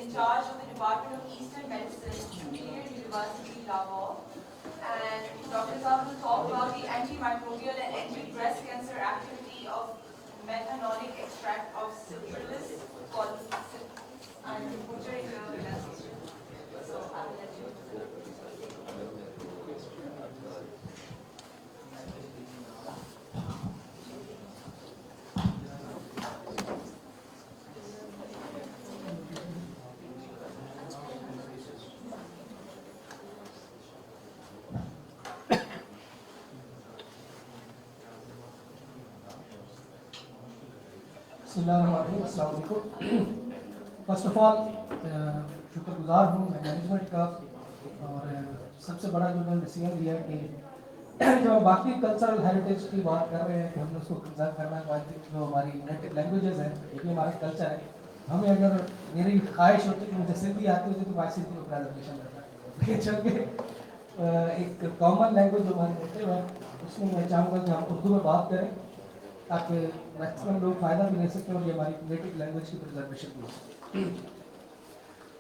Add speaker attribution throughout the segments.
Speaker 1: in charge of the Department of Eastern Medicine, Imperial University, Lahore. And Dr. Saab will talk about the antimicrobial and anti-breast cancer activity of methanolic extract of Citrullis called I'm butchering the pronunciation. So I will let you.
Speaker 2: First of all शुक्रगुजार हूँ मैं management का और सबसे बड़ा जो मैंने decision लिया है कि जो बाकी कल्चरल हेरिटेज की बात कर रहे हैं कि हमने उसको कंजर्व करना है, आई थिंक जो हमारी नेटिव लैंग्वेजेस हैं ये भी हमारा कल्चर है। हमें अगर मेरी ख्वाहिश होती कि मुझे सिंधी आती होती तो मैं सिंधी को प्रेजेंटेशन करता है, चूँकि एक कॉमन लैंग्वेज जो हमारी नेटिव है उसमें मैं चाहूँगा कि हम उर्दू में बात करें ताकि मैक्सिमम लोग फ़ायदा भी ले सकें और ये हमारी नेटिव लैंग्वेज की प्रिजर्वेशन भी हो सके।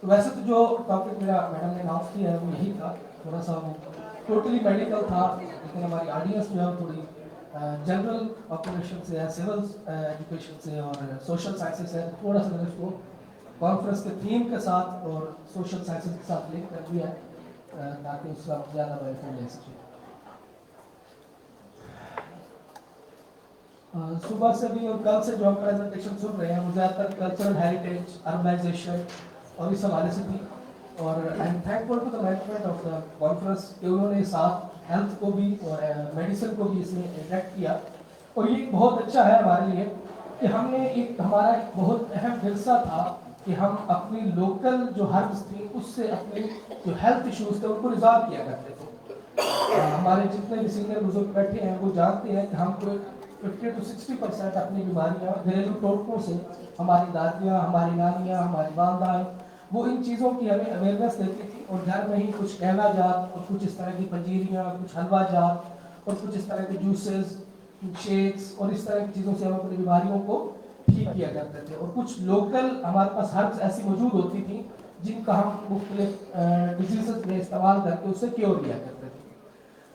Speaker 2: तो वैसे तो जो टॉपिक मेरा मैडम ने अनाउंस किया है वो यही था, थोड़ा सा वो टोटली मेडिकल था, लेकिन हमारी ऑडियंस जो है थोड़ी जनरल पॉपुलेशन से है, सिविल एजुकेशन से और सोशल साइंसेज से, थोड़ा सा मैंने उसको कॉन्फ्रेंस के थीम के साथ और सोशल साइंसेज के साथ लिंक कर दिया है ताकि उसका ज़्यादा बेनिफिट ले सकें। सुबह से भी और कल से जो हम प्रेजेंटेशन सुन रहे हैं वो ज़्यादातर कल्चरल हेरिटेज, अर्बनाइजेशन और इस हवाले से थी और I am thankful to the management of the conference कि उन्होंने साथ हेल्थ को भी और मेडिसिन को भी इसमें इंटरेक्ट किया। और ये बहुत अच्छा है हमारे लिए कि हमने हमारा एक बहुत अहम हिस्सा था कि हम अपनी लोकल जो हर्ब्स थी उससे अपने जो हेल्थ इश्यूज थे उनको रिजॉल्व किया करते थे। हमारे जितने भी सीनियर बुजुर्ग बैठे हैं वो जानते हैं कि हम कोई 50 to 60% अपनी बीमारियाँ घरेलू टोटकों से हमारी दादियाँ, हमारी नानियाँ, हमारी वालदाएँ वो इन चीज़ों की हमें अवेयरनेस देती थी और घर में ही कुछ कहना जात और कुछ इस तरह की पंजीरियाँ, कुछ हलवा जात और कुछ इस तरह के जूसेस, शेक्स और इस तरह की चीज़ों से हम अपनी बीमारियों को ठीक किया करते थे। और कुछ लोकल हमारे पास हर्ब्स ऐसी मौजूद होती थी जिनका हम मुख्तलिफ डिजीज़ में इस्तेमाल करके उससे क्योर किया करते थे।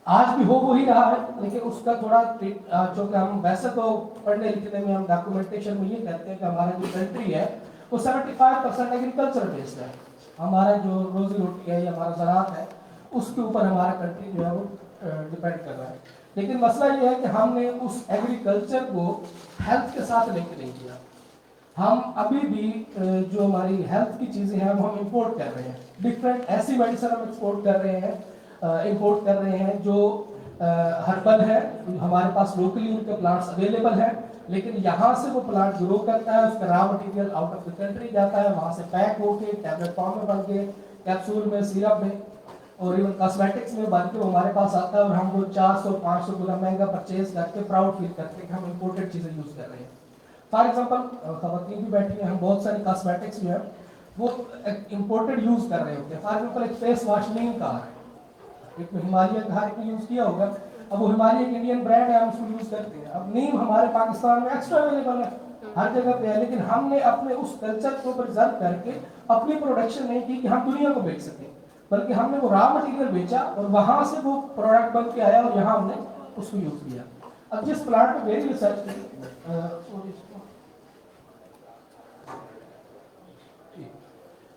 Speaker 2: आज भी हो वही रहा है, लेकिन उसका थोड़ा जो कि हम वैसे तो पढ़ने लिखने में हम डॉक्यूमेंटेशन में ये कहते हैं कि हमारा जो कंट्री है वो 75% एग्रीकल्चर बेस्ड है। हमारा जो रोजी रोटी है या हमारा ज़राअत है उसके ऊपर हमारा कंट्री जो है वो डिपेंड कर रहा है। लेकिन मसला ये है कि हमने उस एग्रीकल्चर को हेल्थ के साथ लिंक नहीं किया। हम अभी भी जो हमारी हेल्थ की चीज़ें हैं वो हम इम्पोर्ट कर रहे हैं, डिफरेंट ऐसी मेडिसिन हम एक्सपोर्ट कर रहे हैं, इंपोर्ट कर रहे हैं जो हर्बल है, हमारे पास लोकली उनके प्लांट्स अवेलेबल हैं, लेकिन यहाँ से वो प्लांट ग्रो करता है, उसका raw material out of the country जाता है, वहाँ से पैक होके टैबलेट फॉर्म में बन के, कैप्सूल में, सिरप में और इवन कॉस्मेटिक्स में बन के हमारे पास आता है और हम वो 400-500 गुना महंगा परचेज करके प्राउड फील करते हैं कि हम इम्पोर्टेड चीज़ें यूज़ कर रहे हैं। फॉर एग्जाम्पल खवातीन भी बैठी हैं, हम बहुत सारी कॉस्मेटिक्स जो है वो इम्पोर्टेड यूज़ कर रहे होते हैं। फॉर एग्जाम्पल एक फेस वॉश नीम का है, एक हिमालयन का एक यूज़ किया होगा, अब वो हिमालयन इंडियन ब्रांड है, हम उसको यूज़ करते हैं। अब नीम हमारे पाकिस्तान में एक्स्ट्रा अवेलेबल है, हर जगह पे है, लेकिन हमने अपने उस कल्चर को प्रिजर्व करके अपनी प्रोडक्शन नहीं की कि हम दुनिया को बेच सकें, बल्कि हमने वो रॉ मटेरियल बेचा और वहाँ से वो प्रोडक्ट बन के आया और यहाँ हमने उसको यूज़ किया। अब जिस प्लांट पे मेरी रिसर्च थी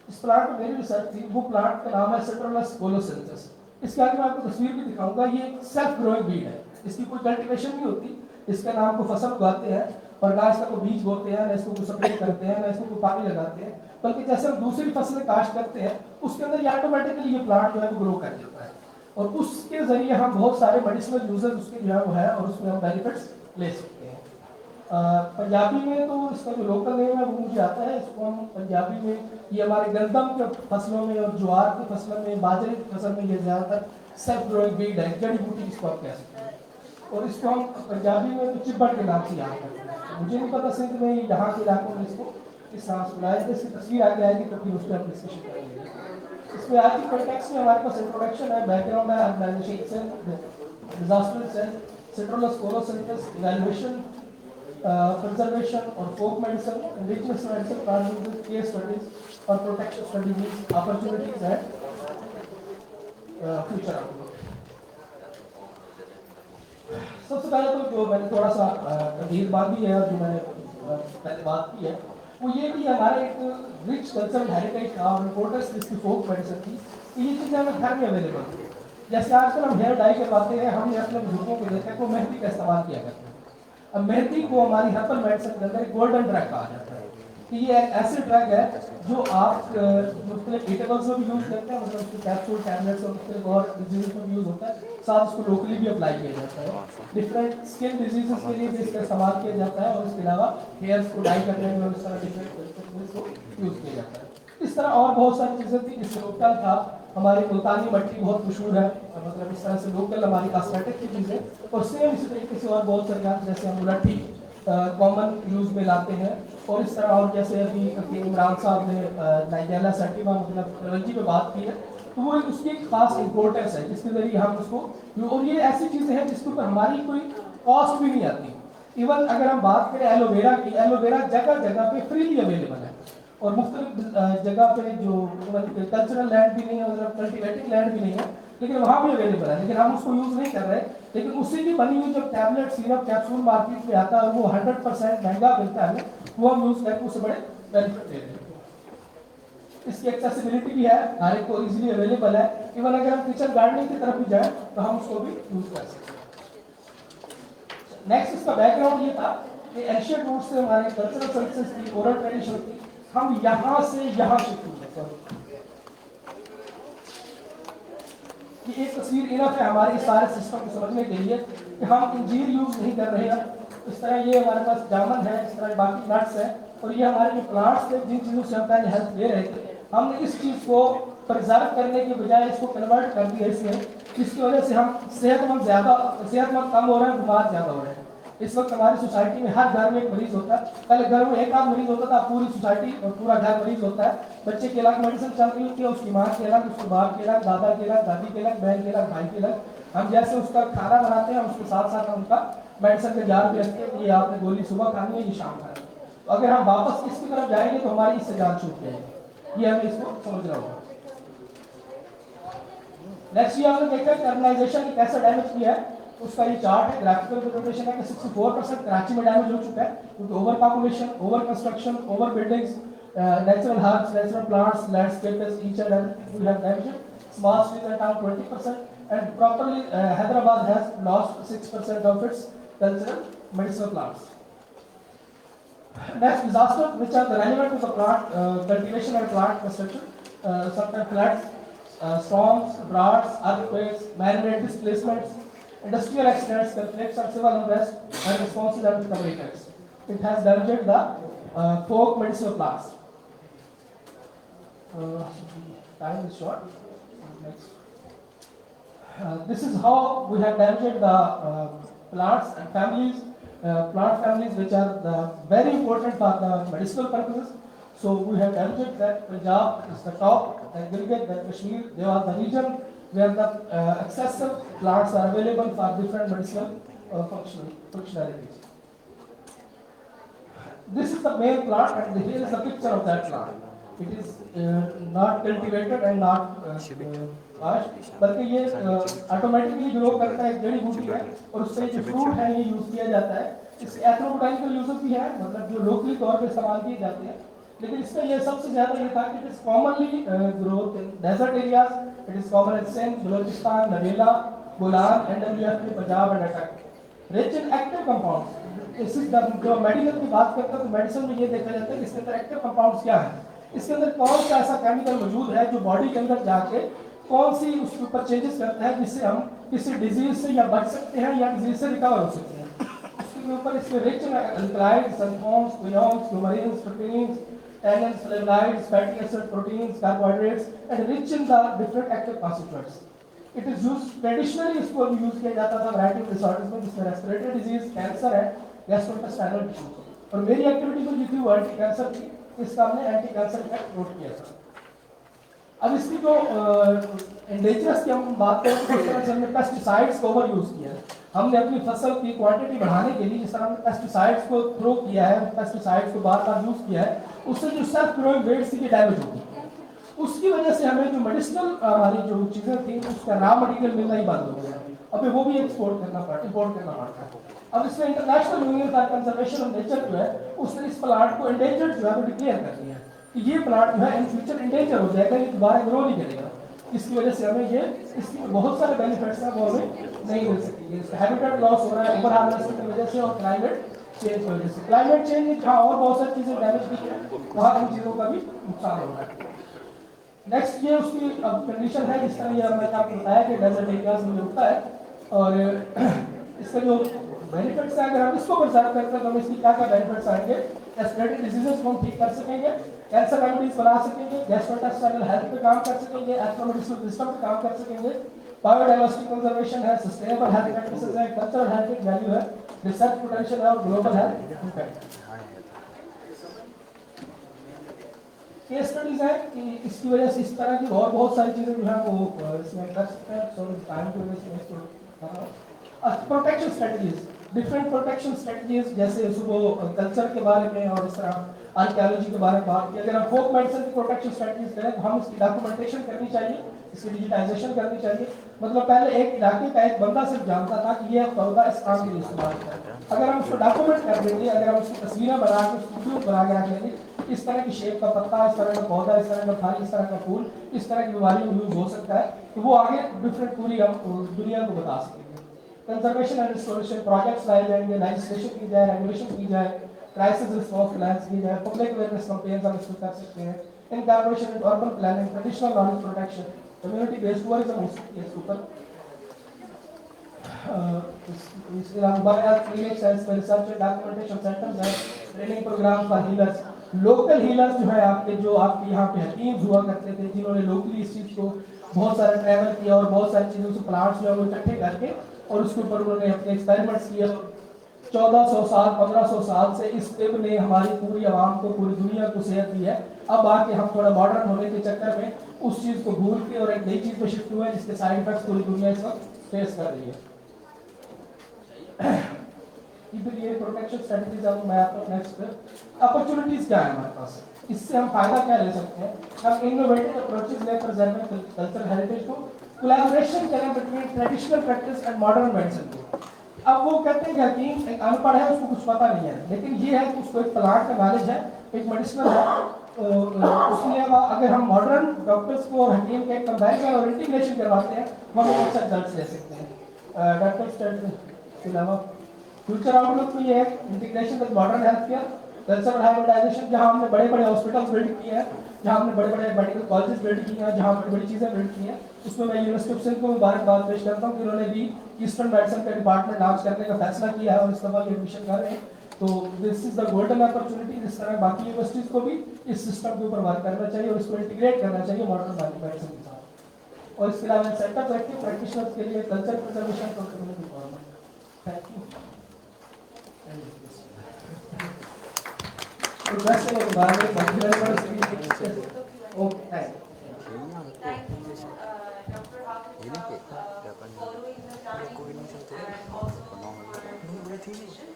Speaker 2: इस प्लांट में मेरी रिसर्च थी, वो प्लांट का नाम है सिट्रुलस कोलोसिंथेसिस। इसके आगे मैं आपको तस्वीर भी दिखाऊंगा। ये एक सेल्फ ग्रोइंग बीड है, इसकी कोई कल्टीवेशन नहीं होती, इसका नाम को फसल उगाते हैं और ना इसका कोई बीज बोते हैं, ना इसको कोई स्प्रे करते हैं, ना इसको कोई पानी लगाते हैं, बल्कि जैसे हम दूसरी फसलें काश्त करते हैं उसके अंदर ये ऑटोमेटिकली ये प्लांट जो है वो ग्रो कर जाता है और उसके जरिए हम बहुत सारे मेडिसिनल यूजेस उसके जो है वो है और उसमें हम बेनिफिट्स ले सकते हैं। पंजाबी में तो इसका जो लोकल नेम है वो मुझे आता है, इसको हम पंजाबी में ये हमारे गंदम के फसलों में और ज्वार की फसलों में, बाजरे की फसल में ये ज़्यादातर सेल्फ ग्रोइंग बीड है, जड़ी बूटी इसको आप कह सकते हैं और इसको हम पंजाबी में तो चिब्बड़ के नाम से याद करते हैं। मुझे नहीं पता सिंध में यहाँ के इलाकों में इसको इस नाम से बुलाया, इसकी तस्वीर आगे आएगी तो फिर उस पर हम डिस्कशन करेंगे। इसमें आज की कॉन्टेक्स्ट में हमारे पास इंट्रोडक्शन है, बैकग्राउंड है, organisation, disaster, Citrullus colocynthis, evaluation, conservation or folk medicine, indigenous medicine, transmission, case studies or protection strategies, opportunities and future outlook. सबसे पहले तो जो मैंने थोड़ा सा गंभीर बात भी है और जो मैंने पहले बात की है वो ये कि हमारे एक रिच कल्चरल हेरिटेज का और इम्पोर्टेंस जिसकी फोक मेडिसिन थी कि ये चीज़ें हमें घर में अवेलेबल थी. जैसे आजकल हम हेयर डाई करवाते हैं, हमने अपने बुजुर्गों को देखा कि वो मेहंदी का इस्तेमाल किया करते हैं. अब मेहंदी को हमारी हर्बल मेडिसिन के अंदर एक गोल्डन ड्रग कहा जाता है कि ये एक ऐसी ड्रग है जो आप मुख्तलिफ ईटेबल्स में भी यूज़ करते हैं, मतलब उसके कैप्सूल टैबलेट्स और मुख्तलिफ और डिजीज में भी यूज़ होता है, साथ उसको लोकली भी अप्लाई किया जाता है. डिफरेंट स्किन डिजीजेस के लिए भी इसका इस्तेमाल किया जाता है और इसके अलावा हेयर्स को डाई करने में और इस तरह डिफरेंट इसको यूज़ किया जाता है. इस तरह और बहुत सारी चीज़ें थी. जिससे लोकल था, हमारी मुल्तानी मट्टी बहुत मशहूर है, मतलब इस तरह से लोकल हमारी कॉस्मेटिक की चीज़ें. और सेम इसी तरीके से और बहुत सारी जैसे हम मुलट्ठी कॉमन यूज़ में लाते हैं. और इस तरह और जैसे अभी इमरान साहब ने नाइजेला सेटिवा मतलब कलंजी पे बात की है, तो वो उसकी एक खास इम्पोर्टेंस है जिसके ज़रिए हम उसको, और ये ऐसी चीज़ें हैं जिसके ऊपर हमारी कोई कॉस्ट भी नहीं आती. इवन अगर हम बात करें एलोवेरा की, एलोवेरा जगह जगह पे फ्रीली अवेलेबल है और मुख्तलिफ जगह पे जो कल्चरल लैंड भी नहीं है, मतलब कल्टिवेटिंग लैंड भी नहीं है, लेकिन वहाँ भी अवेलेबल है, लेकिन हम उसको यूज़ नहीं कर रहे. लेकिन उसी की बनी हुई जब टैबलेट सिरप कैप्सूल मार्केट में आता है, वो 100% महंगा मिलता है, वो हम यूज़ करके उससे बड़े बेनिफिट ले रहे हैं. इसकी एक्सेसिबिलिटी भी है, हर एक को इजीली अवेलेबल है. इवन अगर हम किचन गार्डनिंग की तरफ भी जाएं तो हम उसको भी यूज़ कर सकते हैं. नेक्स्ट इसका बैकग्राउंड ये था कि एशियन रूट से हमारे कल्चरल सर्विसेज की ओरल ट्रेडिशन थी, हम यहाँ से यहाँ शिफ्ट हुए. एक तस्वीर इनफ है हमारे इस सारे सिस्टम को समझने के लिए कि हम इंजीर यूज नहीं कर रहे हैं. इस तरह ये हमारे पास जामुन है, इस तरह बाकी नट्स है, और ये हमारे जो प्लांट्स थे जिन चीज़ों से हम पहले हेल्प ले रहे थे, हमने इस चीज़ को प्रिजर्व करने के बजाय इसको कन्वर्ट कर दिया इसमें, जिसकी वजह से हम सेहतमंद कम हो रहे हैं, बीमार ज़्यादा हो रहे हैं. इस वक्त हमारी सोसाइटी में हर घर में एक मरीज होता है. पहले घर में एक आध मरीज होता था, पूरी सोसाइटी और पूरा घर मरीज होता है. बच्चे के अलग मेडिसिन चल रही होती है, उसकी माँ के अलग, उसके बाप के अलग, दादा के अलग, दादी के अलग, बहन के अलग, भाई के अलग. हम जैसे उसका खाना बनाते हैं उसके साथ साथ हम उनका मेडिसिन का जार भी रखते हैं, ये आपने गोली सुबह खानी है, ये शाम खानी है. तो अगर हम वापस इसकी तरफ जाएंगे तो हमारी इससे जान छूट जाएगी. ये हमें इसको समझना होगा. नेक्स्ट ये आपने देखा कर्बनाइजेशन ने कैसे डैमेज किया है, उसका ये चार्ट है, ग्राफिकल रिप्रेजेंटेशन है कि 64% कराची में डैमेज हो चुका है क्योंकि over population, over construction, over buildings, natural herbs, natural plants, landscapes, each and everything we have damaged. Small streets are down 20%, and properly Hyderabad has lost 6% of its cultural medicinal plants. Next, disasters which are relevant to the plant cultivation and plant construction, sometimes floods, storms, droughts, earthquakes, man-made displacements, industrial accidents, conflicts, and civil unrest, and responses and recovery effects. It has damaged the folk medicinal plants. Time is short. Next. This is how we have damaged the plants and families, plant families which are very important for the medicinal purposes. So we have damaged that. Punjab is the top, then Gilgit, then Kashmir. They are the region where the excessive plants are available for different medicinal functionalities. This is the main plant, and here is the picture of that plant. It is not cultivated and not washed, बल्कि ये automatically grow करता है, एक जड़ी बूटी है, और उससे जो फ्रूट है ये यूज किया जाता है. इसके एथनोबोटानिकल यूजेस भी है, मतलब जो लोकली तौर पे इस्तेमाल किए जाते हैं. लेकिन इसका ये सबसे ज्यादा ये था कि it is commonly growth in desert areas. It is common in Sindh, Balochistan, नवेला, Bolan, NWF, Punjab and Attock. Rich in active compounds. इस जो मेडिसिन की बात करते हैं तो मेडिसिन में ये देखा जाता है कि इसके अंदर एक्टिव कंपाउंड्स क्या है, इसके अंदर कौन सा ऐसा केमिकल मौजूद है जो बॉडी के अंदर जाके कौन सी उसके ऊपर चेंजेस करता है जिससे हम किसी डिजीज से या बच सकते हैं या डिजीज से रिकवर हो सकते हैं. उसके ऊपर इसमें rich in alkaloids, sulfones, quinones, florins, proteins, tannins, flavonoids, fatty acid, proteins, carbohydrates, and rich in the different active constituents. It is used traditionally, इसको यूज किया जाता था वैरायटी ऑफ डिसऑर्डर्स में जिसमें रेस्पिरेटरी डिजीज, कैंसर है, gastrointestinal disease. और मेरी activity को जितनी वो एंटी कैंसर थी, इसका हमने एंटी कैंसर इफेक्ट नोट किया था. अब इसकी जो इंडेंजरस की हम बात करें तो इस तरह से हमने पेस्टिसाइड्स को ओवर यूज किया है. हमने अपनी फसल की क्वांटिटी बढ़ाने के लिए जिस तरह हमने पेस्टिसाइड्स को थ्रो किया है, पेस्टिसाइड्स को बार बार यूज किया है, उससे जो सेल्फ ग्रोइंग वेट्स की डैमेज होती है, उसकी वजह से हमें जो मेडिसिनल हमारी जो चीजें थी उसका रॉ मटेरियल मिलना ही बंद हो गया, अभी वो भी एक्सपोर्ट करना पड़ता, इम्पोर्ट करना पड़ता है। अब इसमें international union for conservation of nature जो है उसने इस प्लांट को एंडेंजर्ड जो है वो डिक्लेयर कर दिया है कि ये प्लांट जो है इन फ्यूचर एंडेंजर हो जाएगा, ये दोबारा ग्रो नहीं करेगा। इसकी वजह से हमें ये इसकी बहुत सारे बेनिफिट्स हैं वो हमें नहीं मिल सकेंगे। इसका हैबिटेट लॉस हो रहा है ओवर हार्वेस्टिंग की वजह से और क्लाइमेट चेंज की वजह से। क्लाइमेट चेंज जहाँ और बहुत सारी चीजें डैमेज की है वहाँ इन चीजों का भी नुकसान हो रहा है। नेक्स्ट ये उसकी कंडीशन है, जिस तरह ये मैंने आपको बताया कि डेजर्ट एरियाज में उगता है और इसका जो बेनिफिट्स है अगर हम इसको कंसिडर करते हैं तो हमें इसकी क्या क्या बेनिफिट्स आएंगे। रेस्पिरेटरी डिजीजेस को हम ठीक कर सकेंगे, कैंसर रेमेडीज बना सकेंगे, गैस्ट्रोइंटेस्टाइनल हेल्थ पे काम कर सकेंगे, एस्ट्रोमेडिसिनल सिस्टम पे काम कर सकेंगे, बायोडाइवर्सिटी कंजर्वेशन है, सस्टेनेबल हेल्थ प्रैक्टिसेस है, कल्चरल हेरिटेज वैल्यू है, रिसर्च पोटेंशियल है और global health impact. Case studies है कि इसकी वजह से इस तरह की और बहुत सारी चीजें जो है वो इसमें कर सकते हैं। सो टाइम की वजह से इसको protection strategies, different protection strategies जैसे सुबह कल्चर के बारे में और इस तरह आर्कियोलॉजी के बारे में बात की। अगर हम फोक मेडिसिन की प्रोटेक्शन स्ट्रेटजीज करें तो हम इसकी डॉक्यूमेंटेशन करनी चाहिए, इसकी डिजिटाइजेशन करनी चाहिए। मतलब पहले एक इलाके का एक बंदा सिर्फ जानता था कि ये पौधा इस काम के लिए इस्तेमाल करता है, अगर हम उसको डॉक्यूमेंट कर देंगे, अगर हम उसकी तस्वीरें बना के उसको वीडियो बना के रख लेंगे, इस तरह की शेप का पत्ता, इस तरह का पौधा, इस तरह का फल, इस तरह का फूल, इस तरह की बीमारी में यूज हो सकता है, तो वो आगे डिफरेंट पूरी हम दुनिया को बता सकेंगे। कंजर्वेशन एंड रिस्टोरेशन प्रोजेक्ट्स लाए जाएंगे, लेजिस्लेशन की जाए, रेगुलेशन की जाए, क्राइसिस रिस्पांस प्लान्स की जाए, पब्लिक अवेयरनेस कैंपेन्स हम इसमें कर सकते हैं, in collaboration with urban planning, traditional knowledge protection, community based tourism हो सकती है इसके ऊपर। इसके अलावा clinics and research and documentation centres है, training programme for healers, local healers जो है आपके जो आपके यहाँ पे हकीम हुआ करते थे जिन्होंने लोकली इस चीज़ को बहुत सारा ट्रैवल किया और बहुत सारी चीज़ों से प्लांट्स जो है वो इकट्ठे करके और उसके ऊपर उन्होंने अपने एक्सपेरिमेंट्स किए। 1400 साल 1500 साल से इस तिब ने हमारी पूरी आवाम को, पूरी दुनिया को सेहत दी है। अब आके हम थोड़ा मॉडर्न होने के चक्कर में उस चीज़ को भूल के और एक नई चीज़ पे शिफ्ट हुए हैं जिसके साइड इफेक्ट्स पूरी दुनिया इस वक्त फेस कर रही है। ये प्रोटेक्शन स्ट्रेटजीज अब मैं आपको नेक्स्ट अपॉर्चुनिटीज क्या है हमारे पास, इससे हम फायदा क्या ले सकते हैं। हम इनोवेटिव अप्रोचेस ले प्रिजर्विंग कल्चरल हेरिटेज को, कोलैबोरेशन करें between traditional practice and modern medicine को। अब वो कहते हैं कि हकीम एक अनपढ़ है, उसको कुछ पता नहीं है, लेकिन ये है कि उसको एक प्लांट का नॉलेज है, एक मेडिसिनल है, उसके अलावा अगर हम मॉडर्न डॉक्टर्स को और हकीम के कंपैरिजन और इंटीग्रेशन करवाते हैं तो हम अच्छा रिजल्ट ले सकते हैं। डॉक्टर के अलावा फ्यूचर आउटलुक में ये है integration with modern health care, cultural hybridization, जहां हमने बड़े बड़े हॉस्पिटल्स बिल्ड किए हैं, जहां हमने बड़े बड़े मेडिकल कॉलेजेस बिल्ड किए हैं, जहां बड़ी बड़ी चीजें बिल्ड की हैं, उसमें मैं यूनिवर्सिटी ऑफ सिंध को मुबारकबाद पेश करता हूं कि उन्होंने भी ईस्टर्न मेडिसिन का डिपार्टमेंट लॉन्च करने का फैसला किया है और इस दफा एडमिशन कर रहे हैं। तो this is the golden opportunity. इस तरह बाकी यूनिवर्सिटीज को भी इस सिस्टम के ऊपर वर्क करना चाहिए और इसको इंटीग्रेट करना चाहिए मॉडर्न मेडिसिन के साथ। और इसके अलावा सेंटर्स रखिए प्रैक्टिशनर्स के लिए कल्चर प्रिजर्वेशन और community development. Thank you. Thank you, Dr.
Speaker 1: Hafiz, following the time and also for presentation.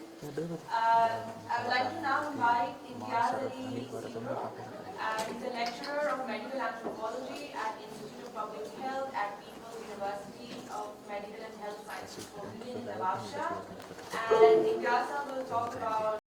Speaker 1: I would like to now invite Imtiaz Ali Sikro, he's a lecturer of medical anthropology at Institute of Public Health at People's University of Medical and Health Sciences, Pavilion in Nawabshah. And Imtiaz will talk about